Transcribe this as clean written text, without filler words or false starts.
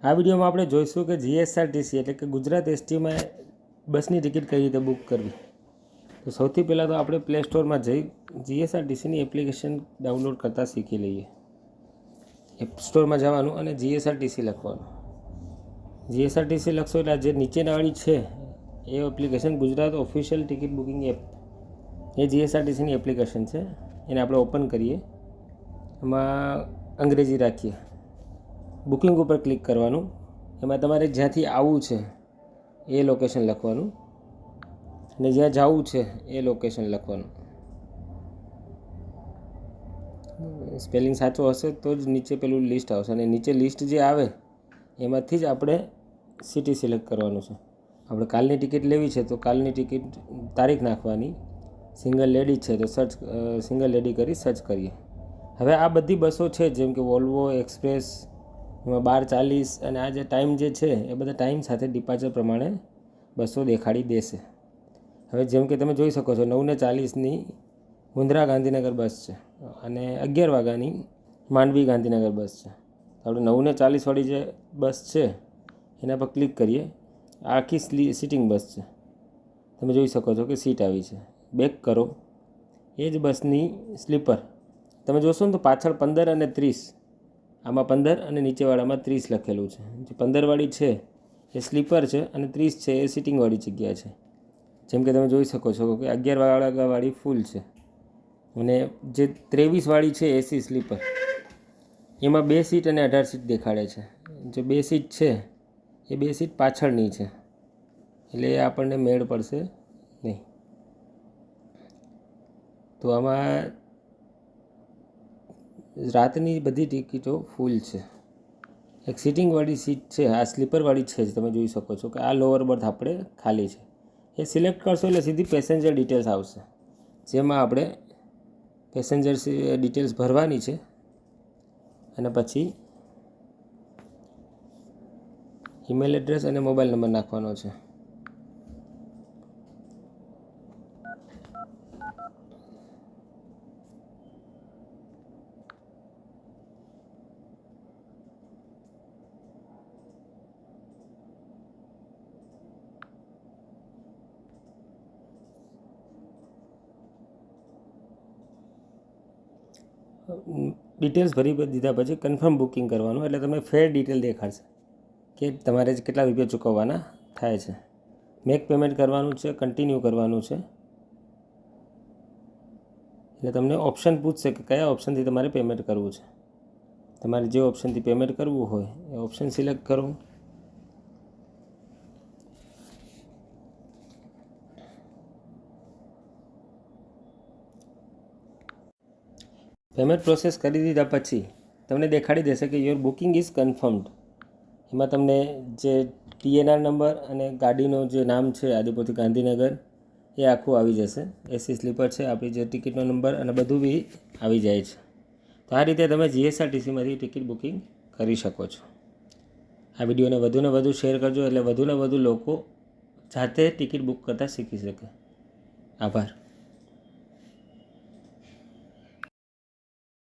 આ વિડીયોમાં આપણે જોઈશું કે જીએસઆરટીસી એટલે કે ગુજરાત એસટીમાં બસની ટિકિટ કઈ રીતે બુક કરવી। તો સૌથી પહેલાં તો આપણે પ્લે સ્ટોરમાં જઈ જીએસઆરટીસીની એપ્લિકેશન ડાઉનલોડ કરતાં શીખી લઈએ। એપ સ્ટોરમાં જવાનું અને જીએસઆરટીસી લખવાનું। જીએસઆરટીસી લખશો એટલે જે નીચેનાવાળી છે એ application Gujarat official ticket booking app, એ જીએસઆરટીસીની એપ્લિકેશન છે। એને આપણે ઓપન કરીએ, એમાં અંગ્રેજી રાખીએ, બુકિંગ ઉપર ક્લિક કરવાનું। એમાં તમારે જ્યાંથી આવવું છે એ લોકેશન લખવાનું અને જ્યાં જવું છે એ લોકેશન લખવાનું। સ્પેલિંગ સાચો હશે તો જ નીચે પેલું લિસ્ટ આવશે અને નીચે લિસ્ટ જે આવે એમાંથી જ આપણે સિટી સિલેક્ટ કરવાનું છે। આપણે કાલની ટિકિટ લેવી છે તો કાલની ટિકિટ તારીખ નાખવાની। સિંગલ લેડી છે તો સિંગલ લેડી કરી સર્ચ કરીએ। હવે આ બધી બસો છે જેમ કે વોલ્વો એક્સપ્રેસ, એમાં 12:40 અને આ જે ટાઈમ જે છે એ બધા ટાઈમ સાથે ડિપાર્ચર પ્રમાણે બસો દેખાડી દેશે। હવે જેમ કે તમે જોઈ શકો છો 9:40ની મુન્દ્રા ગાંધીનગર બસ છે અને 11 વાગ્યાની માંડવી ગાંધીનગર બસ છે। તો આપણે 9:40 વાળી જે બસ છે એના પર ક્લિક કરીએ। આ આખી સીટિંગ બસ છે, તમે જોઈ શકો છો કે સીટ આવી છે। બેક કરો, એ જ બસની સ્લીપર તમે જોશો ને તો પાછળ 15 અને 30, આમાં 15 અને નીચેવાળામાં 30 લખેલું છે। જે 15 વાળી છે એ સ્લીપર છે અને 30 છે એ સિટિંગવાળી જગ્યા છે। જેમ કે તમે જોઈ શકો છો કે 11 વાળાવાળી ફૂલ છે અને જે 23 વાળી છે એસી સ્લીપર, એમાં 2 સીટ અને 18 સીટ દેખાડે છે। જે 2 સીટ છે એ 2 સીટ પાછળની છે એટલે એ આપણને મેળ પડશે નહીં। તો આમાં રાતની બધી ટિકિટો ફૂલ છે। એક સિટિંગવાળી સીટ છે, આ સ્લીપરવાળી છે જ, તમે જોઈ શકો છો કે આ લોઅર બર્થ આપણે ખાલી છે। એ સિલેક્ટ કરશો એટલે સીધી પેસેન્જર ડિટેલ્સ આવશે, જેમાં આપણે પેસેન્જર ડિટેલ્સ ભરવાની છે અને પછી ઈમેલ એડ્રેસ અને મોબાઈલ નંબર નાખવાનો છે। ડિટેલ્સ ભરી દીધા પછી કન્ફર્મ બુકિંગ કરવાનું, એટલે તમને ફેર ડિટેલ દેખાડશે કે તમારે કેટલા રૂપિયા ચૂકવવાના થાય છે। મેક પેમેન્ટ કરવાનું છે, કન્ટિન્યુ કરવાનું છે, એટલે તમને ઓપ્શન પૂછશે કે કયા ઓપ્શનથી તમારે પેમેન્ટ કરવું છે। તમારે જે ઓપ્શનથી પેમેન્ટ કરવું હોય એ ઓપ્શન સિલેક્ટ કરો। પેમેન્ટ પ્રોસેસ કરી દીધા પછી તમને દેખાડી દેશે કે યોર બુકિંગ ઇઝ કન્ફર્મ્ડ। એમાં તમને જે TNR નંબર અને ગાડીનું જે નામ છે આદિપુરથી ગાંધીનગર એ આખું આવી જશે। એસી સ્લીપર છે, આપણી જે ટિકિટનો નંબર અને બધું બી આવી જાય છે। તો આ રીતે તમે જીએસઆરટીસીમાંથી ટિકિટ બુકિંગ કરી શકો છો। આ વિડીયોને વધુને વધુ શેર કરજો એટલે વધુને વધુ લોકો જાતે ટિકિટ બુક કરતાં શીખી શકે। આભાર।